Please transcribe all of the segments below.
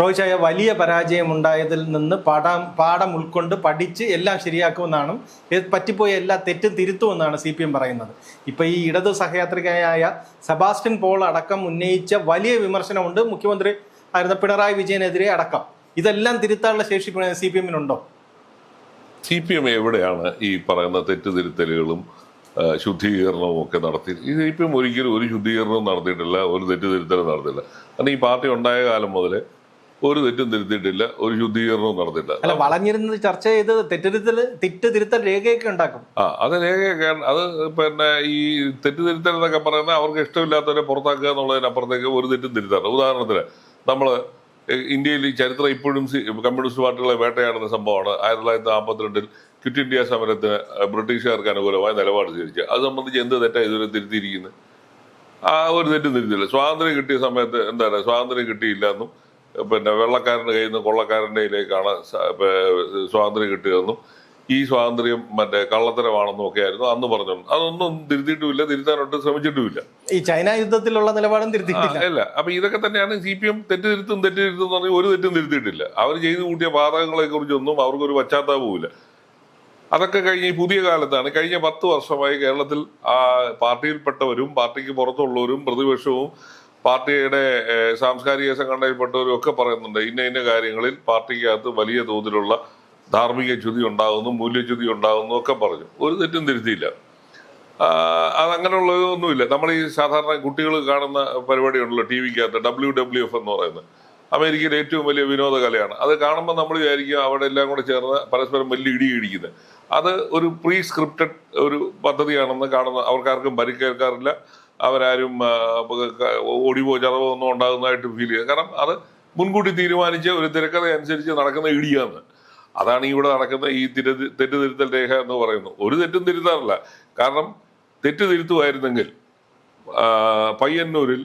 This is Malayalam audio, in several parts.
റോയ്ചായ, വലിയ പരാജയം ഉണ്ടായതിൽ നിന്ന് പാഠം ഉൾക്കൊണ്ട് പഠിച്ച് എല്ലാം ശരിയാക്കുമെന്നാണ്, പറ്റിപ്പോയ എല്ലാ തെറ്റും തിരുത്തുമെന്നാണ് CPM പറയുന്നത്. ഇപ്പം ഈ ഇടതു സഹയാത്രികയായ സെബാസ്റ്റ്യൻ പോൾ അടക്കം ഉന്നയിച്ച വലിയ വിമർശനമുണ്ട് മുഖ്യമന്ത്രി ആയിരുന്ന പിണറായി വിജയനെതിരെ അടക്കം. ഇതെല്ലാം തിരുത്താനുള്ള ശേഷി CPM-നുണ്ടോ? CPM എവിടെയാണ് ഈ പറയുന്ന തെറ്റുതിരുത്തലുകളും ശുദ്ധീകരണവും ഒക്കെ നടത്തി? CPM ഒരിക്കലും ഒരു ശുദ്ധീകരണവും നടത്തിയിട്ടില്ല, ഒരു തെറ്റുതിരുത്തലും നടത്തിയില്ല. കാരണം ഈ പാർട്ടി ഉണ്ടായ കാലം മുതലേ ഒരു തെറ്റും തിരുത്തിയിട്ടില്ല, ഒരു ശുദ്ധീകരണവും നടത്തിയില്ല. അല്ല, വളഞ്ഞിരുന്ന് ചർച്ച ചെയ്ത് തെറ്റുതിരുത്തൽ രേഖയൊക്കെ ഉണ്ടാക്കും. അത് രേഖയൊക്കെ അത് പിന്നെ ഈ തെറ്റുതിരുത്തൽ എന്നൊക്കെ പറയുന്നത് അവർക്ക് ഇഷ്ടമില്ലാത്തവരെ പുറത്താക്കുക എന്നുള്ളതിനപ്പുറത്തേക്ക് ഒരു തെറ്റും തിരുത്താറ്. ഉദാഹരണത്തിന് നമ്മൾ ഇന്ത്യയിൽ ഈ ചരിത്രം ഇപ്പോഴും കമ്മ്യൂണിസ്റ്റ് പാർട്ടികളെ വേട്ടയാടുന്ന സംഭവമാണ് 1942 ക്വിറ്റ് ഇന്ത്യ സമരത്തിന് ബ്രിട്ടീഷുകാർക്ക് അനുകൂലമായ നിലപാട് സ്വീകരിക്കുക. അത് സംബന്ധിച്ച് എന്ത് തെറ്റാണ് ഇതുവരെ തിരുത്തിയിരിക്കുന്നത്? ആ ഒരു തെറ്റും തിരുത്തില്ല. സ്വാതന്ത്ര്യം കിട്ടിയ സമയത്ത് എന്താ പറയുക, സ്വാതന്ത്ര്യം കിട്ടിയില്ല എന്നും പിന്നെ വെള്ളക്കാരൻ്റെ കയ്യിൽ നിന്ന് കൊള്ളക്കാരൻ്റെ കയ്യിലേക്കാണ് സ്വാതന്ത്ര്യം കിട്ടിയതെന്നും ഈ സ്വാതന്ത്ര്യം മറ്റേ കള്ളത്തരമാണെന്നും ഒക്കെ ആയിരുന്നു അന്ന് പറഞ്ഞു. അതൊന്നും തിരുത്തിയിട്ടുമില്ല, തിരുത്താനൊട്ട് ശ്രമിച്ചിട്ടുമില്ല. ഈ ചൈന യുദ്ധത്തിലുള്ള നിലപാടും തിരുത്തിയിട്ടില്ല. അല്ല, അപ്പൊ ഇതൊക്കെ തന്നെയാണ് CPM തെറ്റുതിരുത്തും എന്ന് പറഞ്ഞാൽ ഒരു തെറ്റും തിരുത്തിയിട്ടില്ല. അവർ ചെയ്തു കൂട്ടിയ പാതകങ്ങളെ കുറിച്ചൊന്നും അവർക്കൊരു പശ്ചാത്താപവുമില്ല. അതൊക്കെ കഴിഞ്ഞ് ഈ പുതിയ കാലത്താണ്, കഴിഞ്ഞ 10 വർഷമായി കേരളത്തിൽ പാർട്ടിയിൽപ്പെട്ടവരും പാർട്ടിക്ക് പുറത്തുള്ളവരും പ്രതിപക്ഷവും പാർട്ടിയുടെ സാംസ്കാരിക സംഘടനയിൽപ്പെട്ടവരും ഒക്കെ പറയുന്നുണ്ട് ഇന്ന കാര്യങ്ങളിൽ പാർട്ടിക്കകത്ത് വലിയ തോതിലുള്ള ധാർമ്മിക ച്യുതി ഉണ്ടാകുന്നു, മൂല്യച്യുതി ഉണ്ടാകുന്നു ഒക്കെ പറഞ്ഞു. ഒരു തെറ്റും തിരുത്തിയില്ല. അതങ്ങനെയുള്ളതൊന്നുമില്ല. നമ്മൾ ഈ സാധാരണ കുട്ടികൾ കാണുന്ന പരിപാടി ഉണ്ടല്ലോ TVക്കകത്ത്, WWF എന്ന് പറയുന്നത് അമേരിക്കയിലെ ഏറ്റവും വലിയ വിനോദ കലയാണ്. അത് കാണുമ്പോൾ നമ്മൾ വിചാരിക്കും അവിടെ എല്ലാം കൂടെ ചേർന്ന് പരസ്പരം വലിയ ഇടിക്കുന്നത്. അത് ഒരു പ്രീ സ്ക്രിപ്റ്റഡ് ഒരു പദ്ധതിയാണെന്ന് കാണുന്ന അവർക്കാർക്കും പരിക്കേൽക്കാറില്ല. അവരാരും ഓടിവോ ചതവോ ഒന്നും ഉണ്ടാകുന്നതായിട്ട് ഫീൽ ചെയ്യുക. കാരണം അത് മുൻകൂട്ടി തീരുമാനിച്ച ഒരു തിരക്കഥ അനുസരിച്ച് നടക്കുന്ന ഇടിയാന്ന്. അതാണ് ഇവിടെ നടക്കുന്ന ഈ തെറ്റുതിരുത്തൽ രേഖ എന്ന് പറയുന്നത്. ഒരു തെറ്റും തിരുത്താറില്ല. കാരണം തെറ്റ് തിരുത്തുമായിരുന്നെങ്കിൽ പയ്യന്നൂരിൽ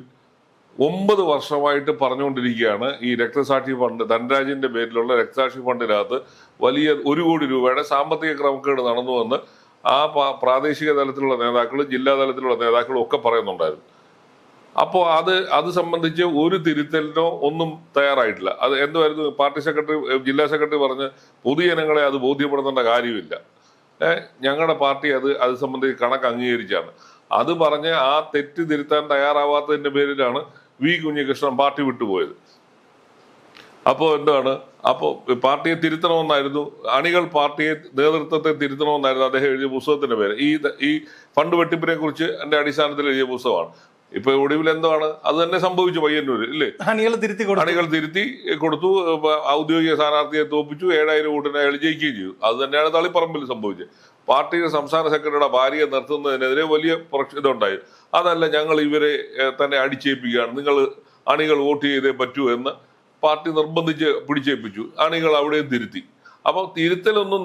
9 വർഷമായിട്ട് പറഞ്ഞുകൊണ്ടിരിക്കുകയാണ് ഈ രക്തസാക്ഷി ഫണ്ട്, ധനരാജിന്റെ പേരിലുള്ള രക്തസാക്ഷി ഫണ്ടിനകത്ത് വലിയ 1 കോടി രൂപയുടെ സാമ്പത്തിക ക്രമക്കേട് നടന്നുവെന്ന് ആ പ്രാദേശിക തലത്തിലുള്ള നേതാക്കളും ജില്ലാ തലത്തിലുള്ള നേതാക്കളും ഒക്കെ പറയുന്നുണ്ടായിരുന്നു. അപ്പോൾ അത് സംബന്ധിച്ച് ഒരു തിരുത്തലിനോ ഒന്നും തയ്യാറായിട്ടില്ല. അത് എന്തുമായിരുന്നു പാർട്ടി സെക്രട്ടറി, ജില്ലാ സെക്രട്ടറി പറഞ്ഞ് പൊതുജനങ്ങളെ അത് ബോധ്യപ്പെടുത്തേണ്ട കാര്യമില്ല, ഞങ്ങളുടെ പാർട്ടി അത് സംബന്ധിച്ച് കണക്ക് അംഗീകരിച്ചാണ്. അത് പറഞ്ഞ് ആ തെറ്റ് തിരുത്താൻ തയ്യാറാവാത്തതിന്റെ പേരിലാണ് വി കുഞ്ഞികൃഷ്ണൻ പാർട്ടി വിട്ടുപോയത്. അപ്പോൾ എന്താണ്, അപ്പോൾ പാർട്ടിയെ തിരുത്തണമെന്നായിരുന്നു, അണികൾ പാർട്ടിയെ നേതൃത്വത്തെ തിരുത്തണമെന്നായിരുന്നു അദ്ദേഹം എഴുതിയ പുസ്തകത്തിന്റെ പേര്. ഈ ഫണ്ട് വെട്ടിപ്പിനെ കുറിച്ച് എന്റെ അടിസ്ഥാനത്തിൽ എഴുതിയ പുസ്തകമാണ്. ഇപ്പൊ ഒടുവിൽ എന്താണ് അത് തന്നെ സംഭവിച്ചു പയ്യന്നൂര്, ഇല്ലേ? അണികൾ തിരുത്തി കൊടുത്തു, ഔദ്യോഗിക സ്ഥാനാർത്ഥിയെ തോപ്പിച്ചു, 7000 വോട്ടിന് അയാൾ ജയിക്കുകയും ചെയ്തു. അത് തന്നെയാണ് തളിപ്പറമ്പിൽ സംഭവിച്ചത്. പാർട്ടിയുടെ സംസ്ഥാന സെക്രട്ടറിയുടെ ഭാര്യയെ നിർത്തുന്നതിനെതിരെ വലിയ ഇതുണ്ടായി. അതല്ല, ഞങ്ങൾ ഇവരെ തന്നെ അടിച്ചേൽപ്പിക്കുകയാണ്, നിങ്ങൾ അണികൾ വോട്ട് ചെയ്തേ പറ്റൂ എന്ന് പാർട്ടി നിർബന്ധിച്ച് പിടിച്ചേൽപ്പിച്ചു. അണികൾ അവിടെയും തിരുത്തി. അപ്പൊ തിരുത്തലൊന്നും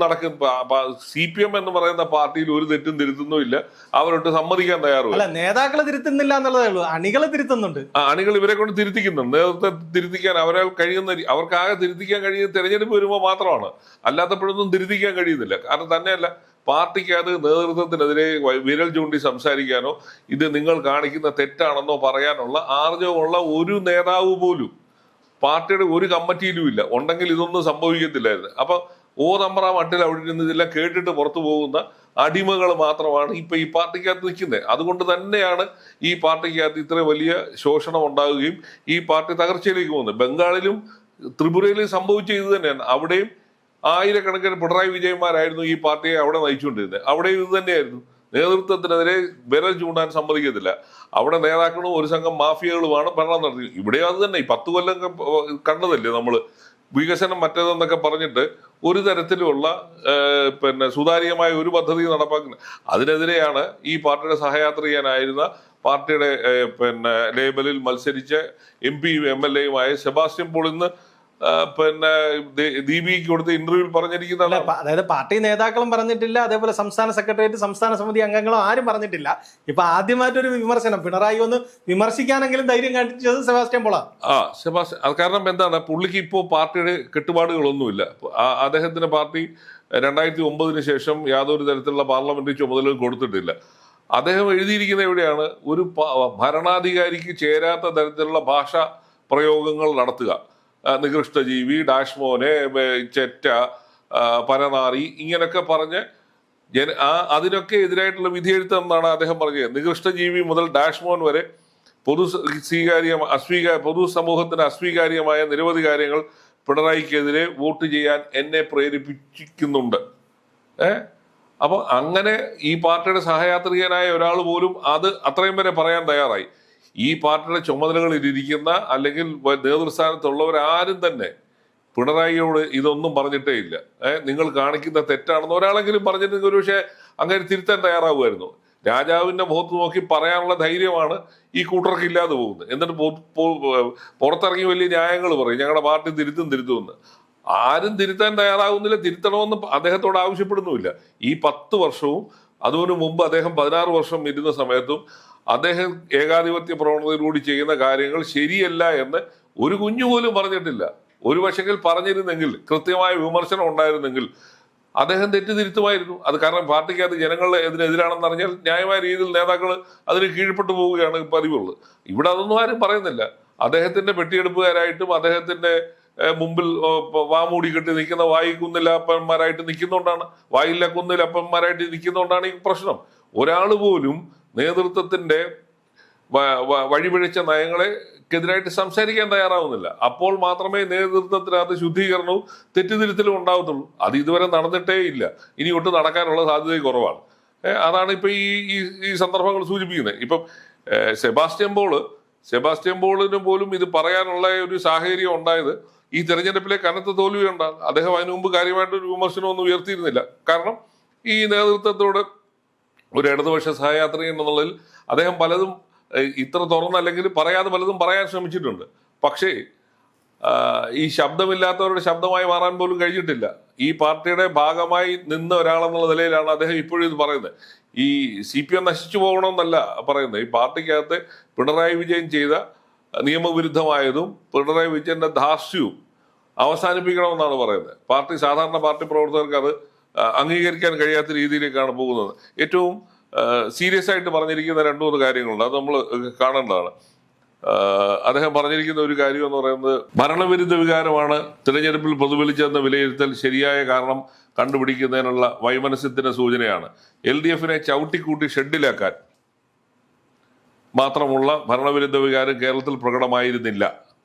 CPM എന്ന് പറയുന്ന പാർട്ടിയിൽ ഒരു തെറ്റും തിരുത്തുന്നുമില്ല, അവരോട്ട് സമ്മതിക്കാൻ തയ്യാറുമില്ല. നേതാക്കളെ തിരുത്തുന്നില്ല എന്നുള്ളതേ ഉള്ളൂ, അണികളെ തിരുത്തുന്നുണ്ട്. അണികൾ ഇവരെ കൊണ്ട് തിരുത്തിക്കുന്നുണ്ട്. നേതൃത്വം തിരുത്തിക്കാൻ അവരാൽ കഴിയുന്ന, അവർക്കാകെ തിരുത്തിക്കാൻ കഴിയുന്ന തെരഞ്ഞെടുപ്പ് വരുമ്പോൾ മാത്രമാണ്, അല്ലാത്തപ്പോഴൊന്നും തിരുത്തിക്കാൻ കഴിയുന്നില്ല. കാരണം തന്നെയല്ല, പാർട്ടിക്ക് അത് നേതൃത്വത്തിനെതിരെ വിരൽ ചൂണ്ടി സംസാരിക്കാനോ ഇത് നിങ്ങൾ കാണിക്കുന്ന തെറ്റാണെന്നോ പറയാനുള്ള ആർജവമുള്ള ഒരു നേതാവ് പോലും പാർട്ടിയുടെ ഒരു കമ്മിറ്റിയിലും ഇല്ല. ഉണ്ടെങ്കിൽ ഇതൊന്നും സംഭവിക്കത്തില്ലായിരുന്നു. അപ്പൊ നമ്പർ മട്ടിൽ അവിടെ ഇരുന്ന് ഇതെല്ലാം കേട്ടിട്ട് പുറത്തു പോകുന്ന അടിമകൾ മാത്രമാണ് ഇപ്പൊ ഈ പാർട്ടിക്കകത്ത് നിൽക്കുന്നത്. അതുകൊണ്ട് തന്നെയാണ് ഈ പാർട്ടിക്കകത്ത് ഇത്ര വലിയ ശോഷണം ഉണ്ടാവുകയും ഈ പാർട്ടി തകർച്ചയിലേക്ക് പോകുന്നത്. ബംഗാളിലും ത്രിപുരയിലും സംഭവിച്ച ഇത് തന്നെയാണ്. അവിടെയും ആയിരക്കണക്കിന് പിണറായി വിജയന്മാരായിരുന്നു ഈ പാർട്ടിയെ അവിടെ നയിച്ചുകൊണ്ടിരുന്നത്. അവിടെയും ഇത് തന്നെയായിരുന്നു. നേതൃത്വത്തിനെതിരെ വിരൽ ചൂണ്ടാൻ സമ്മതിക്കത്തില്ല. അവിടെ നേതാക്കളും ഒരു സംഘം മാഫിയകളുമാണ് ഭരണം നടത്തി. ഇവിടെ അത് തന്നെ ഈ 10 കൊല്ലം കണ്ടതല്ലേ നമ്മള്. വികസനം മറ്റേതെന്നൊക്കെ പറഞ്ഞിട്ട് ഒരു തരത്തിലുള്ള സുതാര്യമായ ഒരു പദ്ധതി നടപ്പാക്കുന്നത്. അതിനെതിരെയാണ് ഈ പാർട്ടിയുടെ സഹയാത്രികനായിരുന്ന പാർട്ടിയുടെ ലേബലിൽ മത്സരിച്ച MP MLA സെബാസ്റ്റ്യൻ പോൾ ഇന്ന് ദീപിക്ക് കൊടുത്ത ഇന്റർവ്യൂവിൽ പറഞ്ഞിരിക്കുന്നതാണ്. അതായത് പാർട്ടി നേതാക്കളും പറഞ്ഞിട്ടില്ല, അതേപോലെ സംസ്ഥാന സെക്രട്ടേറിയറ്റ്, സംസ്ഥാന സമിതി അംഗങ്ങളും ആരും പറഞ്ഞിട്ടില്ല. ഇപ്പൊ ആദ്യമായിട്ടൊരു വിമർശനം, പിണറായി ഒന്ന് വിമർശിക്കാനെങ്കിലും ധൈര്യം കാണിച്ചത് സെബാസ്റ്റ്യൻ പോളാണ്. സെബാസ്റ്റ്യൻ. അത് കാരണം എന്താണ്, പുള്ളിക്ക് ഇപ്പോൾ പാർട്ടിയുടെ കെട്ടുപാടുകളൊന്നുമില്ല. അദ്ദേഹത്തിന്റെ പാർട്ടി 2009 ശേഷം യാതൊരു തരത്തിലുള്ള പാർലമെന്ററി ചുമതലകൾ കൊടുത്തിട്ടില്ല. അദ്ദേഹം എഴുതിയിരിക്കുന്ന എവിടെയാണ്, ഒരു ഭരണാധികാരിക്ക് ചേരാത്ത തരത്തിലുള്ള ഭാഷാ പ്രയോഗങ്ങൾ നടത്തുക, നികൃഷ്ട ജീവി, ഡാഷ്മോനെ, ചെറ്റ, പരനാറി, ഇങ്ങനൊക്കെ പറഞ്ഞ് അതിനൊക്കെ എതിരായിട്ടുള്ള വിധിയെഴുത്ത് എന്നാണ് അദ്ദേഹം പറഞ്ഞത്. നികൃഷ്ട ജീവി മുതൽ ഡാഷ്മോൻ വരെ പൊതുസമൂഹത്തിന് അസ്വീകാര്യമായ നിരവധി കാര്യങ്ങൾ പിണറായിക്കെതിരെ വോട്ട് ചെയ്യാൻ എന്നെ പ്രേരിപ്പിക്കുന്നുണ്ട്. അപ്പൊ അങ്ങനെ ഈ പാർട്ടിയുടെ സഹയാത്രികനായ ഒരാൾ പോലും അത് അത്രയും വരെ പറയാൻ തയ്യാറായി. ഈ പാർട്ടിയുടെ ചുമതലകളിൽ ഇരിക്കുന്ന അല്ലെങ്കിൽ നേതൃസ്ഥാനത്തുള്ളവരാരും തന്നെ പിണറായിയോട് ഇതൊന്നും പറഞ്ഞിട്ടേ ഇല്ല. നിങ്ങൾ കാണിക്കുന്ന തെറ്റാണെന്ന് ഒരാളെങ്കിലും പറഞ്ഞിട്ടുണ്ടെങ്കിൽ ഒരുപക്ഷെ അങ്ങനെ തിരുത്താൻ തയ്യാറാവുമായിരുന്നു. രാജാവിന്റെ മുഖത്ത് നോക്കി പറയാനുള്ള ധൈര്യമാണ് ഈ കൂട്ടർക്ക് ഇല്ലാതെ പോകുന്നത്. എന്നിട്ട് പുറത്തിറങ്ങി വലിയ ന്യായങ്ങൾ പറയും, ഞങ്ങളുടെ പാർട്ടി തിരുത്തുമെന്ന്. ആരും തിരുത്താൻ തയ്യാറാകുന്നില്ല. തിരുത്തണമെന്ന് അദ്ദേഹത്തോട് ആവശ്യപ്പെടുന്നുമില്ല. ഈ 10 വർഷവും അതിനു മുമ്പ് അദ്ദേഹം 16 വർഷം ഇരുന്ന സമയത്തും അദ്ദേഹം ഏകാധിപത്യ പ്രവണതയിലൂടെ ചെയ്യുന്ന കാര്യങ്ങൾ ശരിയല്ല എന്ന് ഒരു കുഞ്ഞു പോലും പറഞ്ഞിട്ടില്ല. ഒരു പക്ഷെങ്കിൽ പറഞ്ഞിരുന്നെങ്കിൽ, കൃത്യമായ വിമർശനം ഉണ്ടായിരുന്നെങ്കിൽ അദ്ദേഹം തെറ്റിതിരുത്തുമായിരുന്നു. അത് കാരണം പാർട്ടിക്കകത്ത് ജനങ്ങളുടെ ഇതിനെതിരാണെന്ന് അറിഞ്ഞാൽ ന്യായമായ രീതിയിൽ നേതാക്കൾ അതിന് കീഴ്പ്പെട്ടു പോവുകയാണ് പതിവുള്ളത്. ഇവിടെ അതൊന്നും ആരും പറയുന്നില്ല. അദ്ദേഹത്തിന്റെ പെട്ടിയെടുപ്പുകാരായിട്ടും അദ്ദേഹത്തിന്റെ മുമ്പിൽ വാമൂടി കെട്ടി നിൽക്കുന്ന വായിക്കുന്നില്ലപ്പന്മാരായിട്ട് നിൽക്കുന്നോണ്ടാണ്, വായില്ല കുന്നിലപ്പന്മാരായിട്ട് നിൽക്കുന്നോണ്ടാണ് ഈ പ്രശ്നം. ഒരാൾ പോലും നേതൃത്വത്തിന്റെ വഴിപിഴച്ച നയങ്ങളെക്കെതിരായിട്ട് സംസാരിക്കാൻ തയ്യാറാവുന്നില്ല. അപ്പോൾ മാത്രമേ നേതൃത്വത്തിനകത്ത് ശുദ്ധീകരണവും തെറ്റിതിരുത്തലും ഉണ്ടാവത്തുള്ളൂ. അത് ഇതുവരെ നടന്നിട്ടേ ഇല്ല. ഇനി ഒട്ട് നടക്കാനുള്ള സാധ്യത കുറവാണ്. അതാണ് ഇപ്പൊ ഈ സന്ദർഭങ്ങൾ സൂചിപ്പിക്കുന്നത്. ഇപ്പം സെബാസ്റ്റ്യൻ പോളിന് പോലും ഇത് പറയാനുള്ള ഒരു സാഹചര്യം ഉണ്ടായത് ഈ തെരഞ്ഞെടുപ്പിലെ കനത്ത തോൽവിയുണ്ടാകും. അദ്ദേഹം അതിനു മുമ്പ് കാര്യമായിട്ടൊരു വിമർശനമൊന്നും ഉയർത്തിയിരുന്നില്ല. കാരണം ഈ നേതൃത്വത്തോട് ഒരു ഇടതുപക്ഷ സഹയാത്രി എന്നുള്ളതിൽ അദ്ദേഹം പലതും ഇത്ര തുറന്നല്ലെങ്കിൽ പറയാതെ പലതും പറയാൻ ശ്രമിച്ചിട്ടുണ്ട്. പക്ഷേ ഈ ശബ്ദമില്ലാത്തവരുടെ ശബ്ദമായി മാറാൻ പോലും കഴിഞ്ഞിട്ടില്ല. ഈ പാർട്ടിയുടെ ഭാഗമായി നിന്ന ഒരാളെന്നുള്ള നിലയിലാണ് അദ്ദേഹം ഇപ്പോഴും ഇത് പറയുന്നത്. ഈ CPM നശിച്ചു പോകണമെന്നല്ല പറയുന്നത്. ഈ പാർട്ടിക്കകത്ത് പിണറായി വിജയൻ ചെയ്ത നിയമവിരുദ്ധമായതും പിണറായി വിജയന്റെ ധാർഷ്ട്യവും അവസാനിപ്പിക്കണമെന്നാണ് പറയുന്നത്. സാധാരണ പാർട്ടി പ്രവർത്തകർക്ക് അത് അംഗീകരിക്കാൻ കഴിയാത്ത രീതിയിലേക്കാണ് പോകുന്നത്. ഏറ്റവും സീരിയസ് ആയിട്ട് പറഞ്ഞിരിക്കുന്ന 2-3 കാര്യങ്ങളുണ്ട്. അത് നമ്മൾ കാണേണ്ടതാണ്. അദ്ദേഹം പറഞ്ഞിരിക്കുന്ന ഒരു കാര്യം എന്ന് പറയുന്നത്, ഭരണവിരുദ്ധ വികാരമാണ് തിരഞ്ഞെടുപ്പിൽ പ്രതിഫലിച്ചെന്ന വിലയിരുത്തൽ ശരിയായ കാരണം കണ്ടുപിടിക്കുന്നതിനുള്ള വൈമനസ്യത്തിന്റെ സൂചനയാണ്. LDFനെ ചവിട്ടിക്കൂട്ടി ഷെഡിലാക്കാൻ മാത്രമുള്ള ഭരണവിരുദ്ധ വികാരം കേരളത്തിൽ പ്രകടമായിരുന്നില്ല.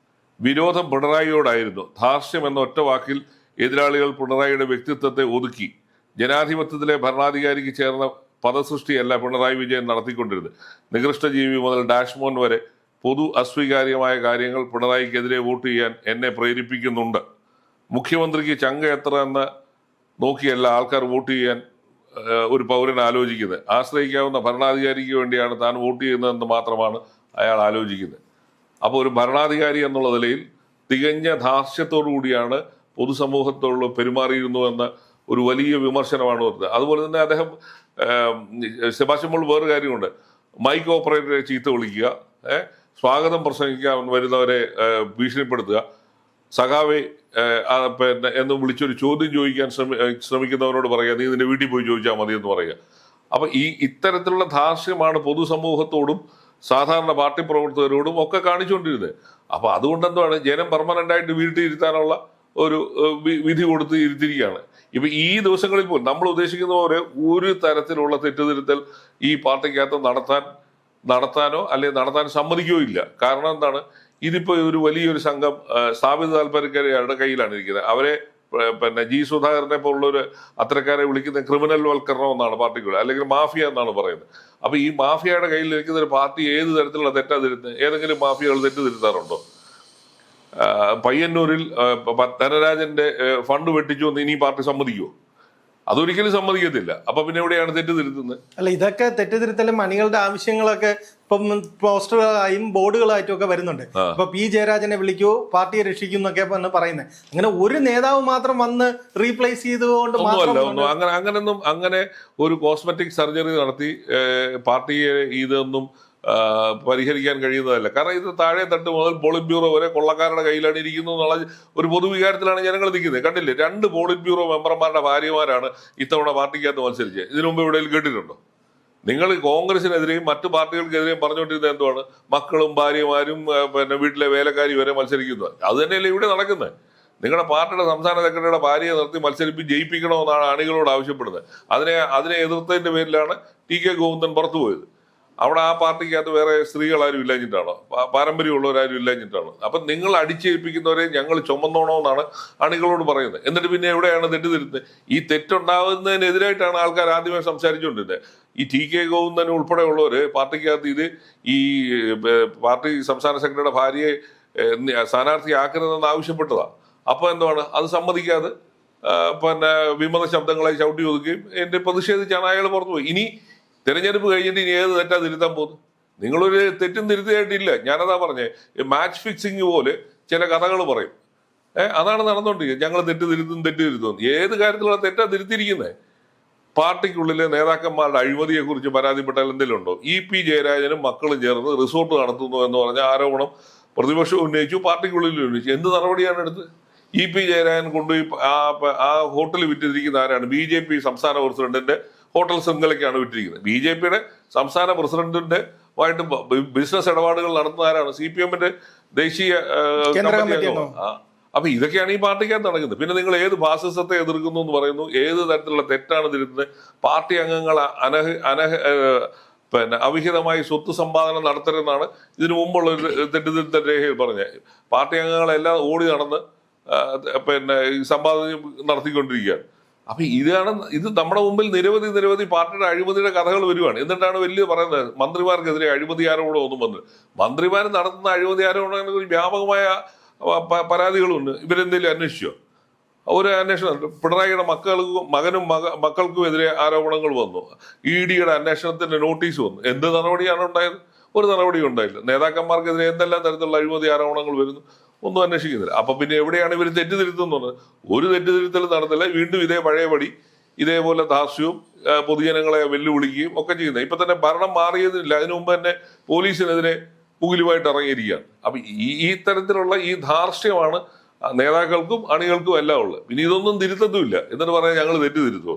വിരോധം പിണറായിയോടായിരുന്നു. ധാർഷ്ട്യം എന്ന ഒറ്റ വാക്കിൽ എതിരാളികൾ പിണറായിയുടെ വ്യക്തിത്വത്തെ ഒതുക്കി. ജനാധിപത്യത്തിലെ ഭരണാധികാരിക്ക് ചേർന്ന പദസൃഷ്ടിയല്ല പിണറായി വിജയൻ നടത്തിക്കൊണ്ടിരുന്നത്. നികൃഷ്ട ജീവി മുതൽ ഡാഷ്മോൻ വരെ പൊതു അസ്വീകാര്യമായ കാര്യങ്ങൾ പിണറായിക്കെതിരെ വോട്ട് ചെയ്യാൻ എന്നെ പ്രേരിപ്പിക്കുന്നുണ്ട്. മുഖ്യമന്ത്രിക്ക് ചങ്ക എത്ര എന്ന് നോക്കിയല്ല ആൾക്കാർ വോട്ട് ചെയ്യാൻ ഒരു പൗരൻ ആലോചിക്കുന്നത്. ആശ്രയിക്കാവുന്ന ഭരണാധികാരിക്ക് വേണ്ടിയാണ് താൻ വോട്ട് ചെയ്യുന്നതെന്ന് മാത്രമാണ് അയാൾ ആലോചിക്കുന്നത്. അപ്പോൾ ഒരു ഭരണാധികാരി എന്നുള്ള നിലയിൽ തികഞ്ഞ ധാർഷ്ട്യത്തോടു കൂടിയാണ് പൊതുസമൂഹത്തോട് പെരുമാറിയിരുന്നു ഒരു വലിയ വിമർശനമാണ് വരുന്നത്. അതുപോലെ തന്നെ അദ്ദേഹം സെബാസ്റ്റ്യൻ പോൾ വേറൊരു കാര്യമുണ്ട്. മൈക്ക് ഓപ്പറേറ്ററെ ചീത്ത വിളിക്കുക, സ്വാഗതം പ്രസംഗിക്കാൻ വരുന്നവരെ ഭീഷണിപ്പെടുത്തുക, സഖാവെ എന്ന് വിളിച്ചൊരു ചോദ്യം ചോദിക്കാൻ ശ്രമിക്കുന്നവരോട് പറയുക, നീ നിന്റെ വീട്ടിൽ പോയി ചോദിച്ചാൽ മതി എന്ന് പറയുക. അപ്പൊ ഇത്തരത്തിലുള്ള ധാർഷ്ട്യമാണ് പൊതുസമൂഹത്തോടും സാധാരണ പാർട്ടി പ്രവർത്തകരോടും ഒക്കെ കാണിച്ചുകൊണ്ടിരുന്നത്. അപ്പൊ അതുകൊണ്ട് എന്താണ്, ജനം പെർമനന്റായിട്ട് വീട്ടിൽ ഇരുത്താനുള്ള ഒരു വിധി കൊടുത്ത് ഇരുത്തിരിക്കുകയാണ്. ഇപ്പൊ ഈ ദിവസങ്ങളിൽ പോലും നമ്മൾ ഉദ്ദേശിക്കുന്ന പോലെ ഒരു തരത്തിലുള്ള തെറ്റുതിരുത്തൽ ഈ പാർട്ടിക്കകത്ത് നടത്താനോ അല്ലെങ്കിൽ നടത്താൻ സമ്മതിക്കുകയോ ഇല്ല. കാരണം എന്താണ്, ഇതിപ്പോ ഒരു വലിയൊരു സംഘം സ്ഥാപിത താല്പര്യക്കാരുടെ കയ്യിലാണ് ഇരിക്കുന്നത്. അവരെ G. സുധാകരനെ പോലുള്ളൊരു അത്തരക്കാരെ വിളിക്കുന്ന ക്രിമിനൽ വൽക്കരണം എന്നാണ് പാർട്ടികൾ, അല്ലെങ്കിൽ മാഫിയ എന്നാണ് പറയുന്നത്. അപ്പൊ ഈ മാഫിയയുടെ കയ്യിൽ ഇരിക്കുന്ന ഒരു പാർട്ടി ഏത് തരത്തിലുള്ള തെറ്റാ തിരുത്തുന്നത്? ഏതെങ്കിലും മാഫിയകൾ തെറ്റ് തിരുത്താറുണ്ടോ? പയ്യന്നൂരിൽ ധനരാജന്റെ ഫണ്ട് വെട്ടിച്ചു എന്ന് ഇനി പാർട്ടി സമ്മതിക്കുമോ? അതൊരിക്കലും സമ്മതിക്കത്തില്ല. അപ്പൊ പിന്നെ എവിടെയാണ് തെറ്റ് തിരുത്തുന്നത്? അല്ല, ഇതൊക്കെ തെറ്റുതിരുത്തലും അണികളുടെ ആവശ്യങ്ങളൊക്കെ ഇപ്പം പോസ്റ്ററുകളായും ബോർഡുകളായിട്ടും ഒക്കെ വരുന്നുണ്ട്. ഇപ്പൊ P. ജയരാജനെ വിളിക്കൂ, പാർട്ടിയെ രക്ഷിക്കും എന്നൊക്കെ പറയുന്നത്. അങ്ങനെ ഒരു നേതാവ് മാത്രം വന്ന് റീപ്ലേസ് ചെയ്തുകൊണ്ട് അങ്ങനെ ഒരു കോസ്മെറ്റിക് സർജറി നടത്തി പാർട്ടിയെ ഇതൊന്നും പരിഹരിക്കാൻ കഴിയുന്നതല്ല. കാരണം ഇത് താഴെ തട്ട് മുതൽ പോളിറ്റ് ബ്യൂറോ വരെ കൊള്ളക്കാരുടെ കയ്യിലാണ് ഇരിക്കുന്നത് എന്നുള്ള ഒരു പൊതുവികാരത്തിലാണ് ജനങ്ങൾ നിൽക്കുന്നത്. കണ്ടില്ലേ, 2 പോളിറ്റ് ബ്യൂറോ മെമ്പർമാരുടെ ഭാര്യമാരാണ് ഇത്തവണ പാർട്ടിക്കകത്ത് മത്സരിച്ചത്. ഇതിനു മുമ്പ് എവിടെയെങ്കിലും കേട്ടിട്ടുണ്ടോ? നിങ്ങൾ കോൺഗ്രസിനെതിരെയും മറ്റു പാർട്ടികൾക്കെതിരെയും പറഞ്ഞുകൊണ്ടിരുന്നത് എന്തുവാണ്? മക്കളും ഭാര്യമാരും പിന്നെ വീട്ടിലെ വേലക്കാരി വരെ മത്സരിക്കുന്നത്. അത് തന്നെയല്ലേ ഇവിടെ നടക്കുന്നത്. നിങ്ങളുടെ പാർട്ടിയുടെ സംസ്ഥാന സെക്രട്ടറിയുടെ ഭാര്യയെ നിർത്തി ജയിപ്പിക്കണമെന്നാണ് അണികളോട് ആവശ്യപ്പെടുന്നത്. അതിനെ എതിർത്തതിന്റെ പേരിലാണ് ടി.കെ. ഗോവിന്ദൻ പുറത്തു പോയത്. അവിടെ ആ പാർട്ടിക്കകത്ത് വേറെ സ്ത്രീകളാരും ഇല്ലാഞ്ഞിട്ടാണോ? പാരമ്പര്യമുള്ളവരാരും ഇല്ലാഞ്ഞിട്ടാണോ? അപ്പൊ നിങ്ങൾ അടിച്ചേൽപ്പിക്കുന്നവരെ ഞങ്ങൾ ചുമന്നോണമെന്നാണ് അണികളോട് പറയുന്നത്. എന്നിട്ട് പിന്നെ എവിടെയാണ് തെറ്റുതിരുന്നത്? ഈ തെറ്റുണ്ടാകുന്നതിനെതിരായിട്ടാണ് ആൾക്കാർ ആദ്യമേ സംസാരിച്ചുകൊണ്ടിരുന്നത്. ഈ ടി.കെ. ഗോവിന്ദൻ ഉൾപ്പെടെയുള്ളവര് പാർട്ടിക്കകത്ത് ഈ പാർട്ടി സംസ്ഥാന സെക്രട്ടറിയുടെ ഭാര്യയെ സ്ഥാനാർത്ഥിയാക്കരുതെന്ന് ആവശ്യപ്പെട്ടതാ. അപ്പൊ എന്താണ്? അത് സമ്മതിക്കാതെ പിന്നെ വിമത ശബ്ദങ്ങളെ ചവിട്ടി ഒതുക്കുകയും എന്റെ പ്രതിഷേധിച്ചാണ് അയാൾ പുറത്തുപോയി. ഇനി തെരഞ്ഞെടുപ്പ് കഴിഞ്ഞിട്ട് ഇനി ഏത് തെറ്റാ തിരുത്താൻ പോകുന്നു? നിങ്ങളൊരു തെറ്റും തിരുത്തിയായിട്ടില്ല. ഞാനതാ പറഞ്ഞേ, മാച്ച് ഫിക്സിങ് പോലെ ചില കഥകൾ പറയും. അതാണ് നടന്നുകൊണ്ടിരിക്കുന്നത്. ഞങ്ങൾ തെറ്റ് തിരുത്തും. ഏത് കാര്യത്തിലുള്ള തെറ്റാ തിരുത്തിയിരിക്കുന്നത്? പാർട്ടിക്കുള്ളിലെ നേതാക്കന്മാരുടെ അഴിമതിയെ കുറിച്ച് പരാതിപ്പെട്ടാൽ എന്തെങ്കിലും ഉണ്ടോ? ഇ.പി. ജയരാജനും മക്കളും ചേർന്ന് റിസോർട്ട് നടത്തുന്നു എന്ന് പറഞ്ഞ ആരോപണം പ്രതിപക്ഷം ഉന്നയിച്ചു, പാർട്ടിക്കുള്ളിൽ ഉന്നയിച്ചു. എന്ത് നടപടിയാണ് എടുത്തത്? ഇ.പി. ജയരാജൻ കൊണ്ടുപോയി ആ ഹോട്ടൽ വിറ്റിരിക്കുന്ന ആരാണ്? ബി.ജെ.പി. സംസ്ഥാന പ്രസിഡന്റിന്റെ ഹോട്ടൽ ശൃംഖലയ്ക്കാണ് വിട്ടിരിക്കുന്നത്. ബി.ജെ.പിയുടെ സംസ്ഥാന പ്രസിഡന്റിന്റെ ആയിട്ട് ബിസിനസ് ഇടപാടുകൾ നടത്തുന്ന ആരാണ്? CPM-ന്റെ ദേശീയ കമ്മിറ്റിയാണോ? അപ്പൊ ഇതൊക്കെയാണ് ഈ പാർട്ടിക്കകത്ത് നടക്കുന്നത്. പിന്നെ നിങ്ങൾ ഏത് ഫാസിസത്തെ എതിർക്കുന്നു എന്ന് പറയുന്നു, ഏത് തരത്തിലുള്ള തെറ്റാണ് തിരുത്തുന്നത്? പാർട്ടി അംഗങ്ങൾ പിന്നെ അവിഹിതമായി സ്വത്ത് സമ്പാദനം നടത്തരുതെന്നാണ് ഇതിനു മുമ്പുള്ള ഒരു തെറ്റുതിരുത്തൽ രേഖയിൽ പറഞ്ഞത്. പാർട്ടി അംഗങ്ങളെല്ലാം ഓടി നടന്ന് പിന്നെ സമ്പാദനം നടത്തിക്കൊണ്ടിരിക്കുകയാണ്. അപ്പൊ ഇത് നമ്മുടെ മുമ്പിൽ നിരവധി പാർട്ടിയുടെ അഴിമതിയുടെ കഥകൾ വരുവാണ്. എന്നിട്ടാണ് വലിയ പറയുന്നത് മന്ത്രിമാർക്കെതിരെ അഴിമതി ആരോപണം ഒന്നും വന്നത്. മന്ത്രിമാർ നടത്തുന്ന അഴിമതി ആരോപണങ്ങളെ കുറിച്ച് വ്യാപകമായ പരാതികളുണ്ട്. ഇവരെന്തെങ്കിലും അന്വേഷിച്ചോ? ഒരു അന്വേഷണം പിണറായിയുടെ മക്കൾക്കും എതിരെ ആരോപണങ്ങൾ വന്നു. ED-യുടെ അന്വേഷണത്തിന്റെ നോട്ടീസ് വന്നു. എന്ത് നടപടിയാണ് ഉണ്ടായത്? ഒരു നടപടിയും ഉണ്ടായില്ല. നേതാക്കന്മാർക്കെതിരെ എന്തെല്ലാം തരത്തിലുള്ള അഴിമതി ആരോപണങ്ങൾ വരുന്നു, ഒന്നും അന്വേഷിക്കുന്നില്ല. അപ്പൊ പിന്നെ എവിടെയാണ് ഇവർ തെറ്റുതിരുത്തുന്നത്? ഒരു തെറ്റുതിരുത്തൽ നടന്നില്ല. വീണ്ടും ഇതേ പഴയപടി ഇതേപോലെ ധാർഷ്ട്യവും പൊതുജനങ്ങളെ വെല്ലുവിളിക്കുകയും ഒക്കെ ചെയ്യുന്നത്. ഇപ്പൊ തന്നെ ഭരണം മാറിയതില്ല, അതിനു മുമ്പ് തന്നെ പോലീസിനെതിരെ പുകിലുമായിട്ട് ഇറങ്ങിയിരിക്കുകയാണ്. അപ്പൊ ഈ തരത്തിലുള്ള ഈ ധാർഷ്ട്യമാണ് നേതാക്കൾക്കും അണികൾക്കും എല്ലാം ഉള്ളത്. പിന്നെ ഇതൊന്നും തിരുത്തത്തുമില്ല. എന്നിട്ട് പറയാൻ ഞങ്ങൾ തെറ്റുതിരുത്തുമോ?